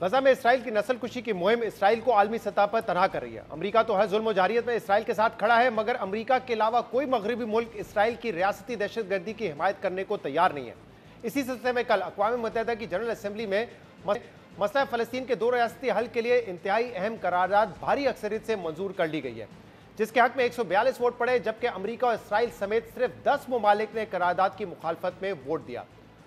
गजा में इसराइल की नस्ल कुशी की मुहिम इसराइल को आलमी सतह पर तनहा कर रही है। अमेरिका तो हर जुल्म और जारियत में इसराइल के साथ खड़ा है, मगर अमेरिका के अलावा कोई मगरबी मुल्क इसराइल की रियासती दहशतगर्दी की हिमायत करने को तैयार नहीं है। इसी सिलसिले में कल अक़वाम मुत्तहिदा की जनरल असेंबली में मसला फ़लस्तीन के 2 रियासती हल के लिए इंतहाई अहम करारदाद भारी अक्सरियत से मंजूर कर ली गई है, जिसके हक में 142 वोट पड़े, जबकि अमेरिका और इसराइल समेत सिर्फ 10 ममालिक ने करारदाद की मुखालफत में वोट दिया।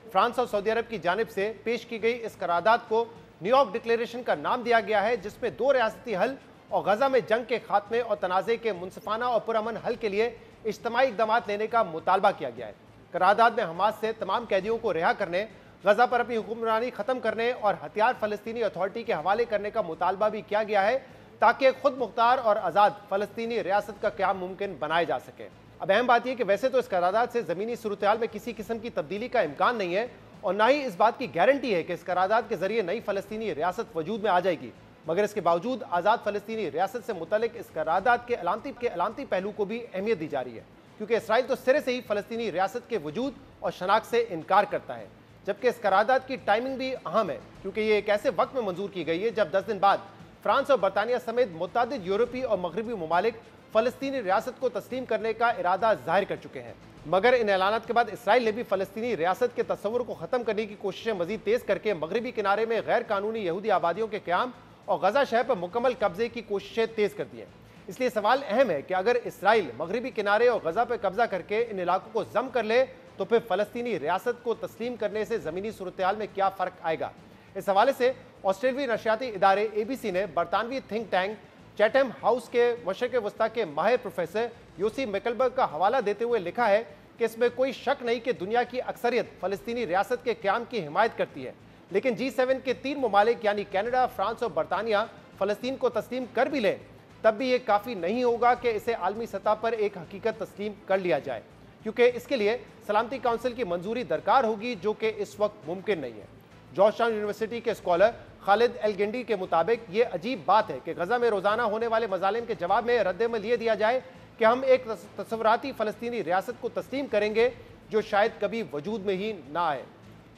फ्रांस और सऊदी अरब की जानिब से पेश की गई इस करारदाद को न्यूयॉर्क डिक्लेरेशन का नाम दिया गया है, जिसमें 2 रियासती हल और गजा में जंग के खात्मे और तनाज़े के मुनसिफाना और पुरअमन हल के लिए इज्तिमाई इक़दाम लेने का मुतालबा किया गया है। करारदाद में हमास से तमाम कैदियों को रिहा करने, गजा पर अपनी हुक्मरानी खत्म करने और हथियार फ़लस्तीनी अथॉरिटी के हवाले करने का मुतालबा भी किया गया है, ताकि खुद मुख्तार और आज़ाद फ़लस्तीनी रियासत का क़याम मुमकिन बनाया जा सके। अब अहम बात यह कि वैसे तो इस करारदाद से ज़मीनी सूरत-ए-हाल में किसी किस्म की तब्दीली का इम्कान नहीं है और ना ही इस बात की गारंटी है कि इस करारदाद के जरिए नई फ़लस्तीनी रियासत वजूद में आ जाएगी, मगर इसके बावजूद आज़ाद फ़लस्तीनी रियासत से मुतल्लिक इस करारदाद के अलामती पहलू को भी अहमियत दी जा रही है, क्योंकि इसराइल तो सिरे से ही फ़लस्तीनी रियासत के वजूद और शनाख्त से इनकार करता है। जबकि इस करारदाद की टाइमिंग भी अहम है, क्योंकि ये एक ऐसे वक्त में मंजूर की गई है जब 10 दिन बाद फ्रांस और बरतानिया समेत मुतअद्दिद यूरोपीय और मगरबी ममालिक फ़लस्तीनी रियासत को तस्लीम करने का इरादा जाहिर कर चुके हैं। मगर इन ऐलानात के बाद इसराइल ने भी फ़लस्तीनी रियासत के तस्वुर को ख़त्म करने की कोशिशें मज़ीद तेज़ करके मगरबी किनारे में गैर कानूनी यहूदी आबादियों के क़याम और गजा शहर पर मुकम्मल कब्जे की कोशिशें तेज़ कर दी हैं। इसलिए सवाल अहम है कि अगर इसराइल मगरबी किनारे और गजा पर कब्जा करके इन इलाकों को जम कर ले, तो फिर फ़लस्तीनी रियासत को तस्लीम करने से ज़मीनी सूरत-ए-हाल में क्या फ़र्क आएगा। इस हवाले से ऑस्ट्रेलियाई नशियाती इदारे ABC ने बरतानवी थिंक टैंक चैथम हाउस के मशरिक़ वस्ता के माहिर प्रोफेसर योसी मैकलबर्ग का हवाला देते हुए लिखा है कि इसमें कोई शक नहीं कि दुनिया की अक्सरियत फ़लस्तीनी रियासत के क़याम की हिमायत करती है, लेकिन G7 के 3 ममालिक यानी कनाडा, फ्रांस और बरतानिया फ़लस्तीन को तस्लीम कर भी लें, तब भी ये काफ़ी नहीं होगा कि इसे आलमी सतह पर एक हकीकत तस्लीम कर लिया जाए, क्योंकि इसके लिए सलामती काउंसिल की मंजूरी दरकार होगी, जो कि इस वक्त मुमकिन नहीं है। जॉर्जटाउन यूनिवर्सिटी के स्कॉलर खालिद एल गिंडी के मुताबिक ये अजीब बात है कि गजा में रोज़ाना होने वाले मजालिम के जवाब में रद्द-ए-अमल ये दिया जाए कि हम एक तस्वुराती फ़लस्तीनी रियासत को तस्लीम करेंगे, जो शायद कभी वजूद में ही ना आए।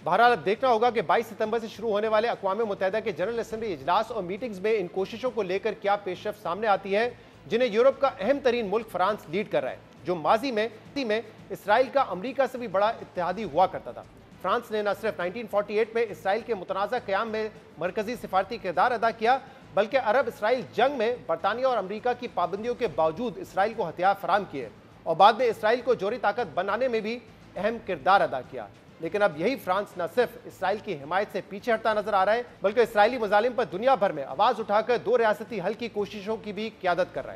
बहरहाल अब देखना होगा कि 22 सितंबर से शुरू होने वाले अक़वाम मुत्तहिदा के जनरल असेंबली इजलास और मीटिंग्स में इन कोशिशों को लेकर क्या पेशरफ्त सामने आती है, जिन्हें यूरोप का अहम तरीन मुल्क फ्रांस लीड कर रहा है, जो माजी में इसराइल का अमरीका से भी बड़ा इत्तेहादी हुआ करता था। फ्रांस ने न सिर्फ 1948 में इसराइल के मुतनाज़ा क़याम में मरकज़ी सिफारती किरदार अदा किया, बल्कि अरब इसराइल जंग में बरतानिया और अमेरिका की पाबंदियों के बावजूद इसराइल को हथियार फराम किए और बाद में इसराइल को जोरी ताकत बनाने में भी अहम किरदार अदा किया। लेकिन अब यही फ्रांस न सिर्फ इसराइल की हिमायत से पीछे हटता नजर आ रहा है, बल्कि इसराइली मजालिम पर दुनिया भर में आवाज़ उठाकर 2 रियासती हल की कोशिशों की भी क़यादत कर रहा है।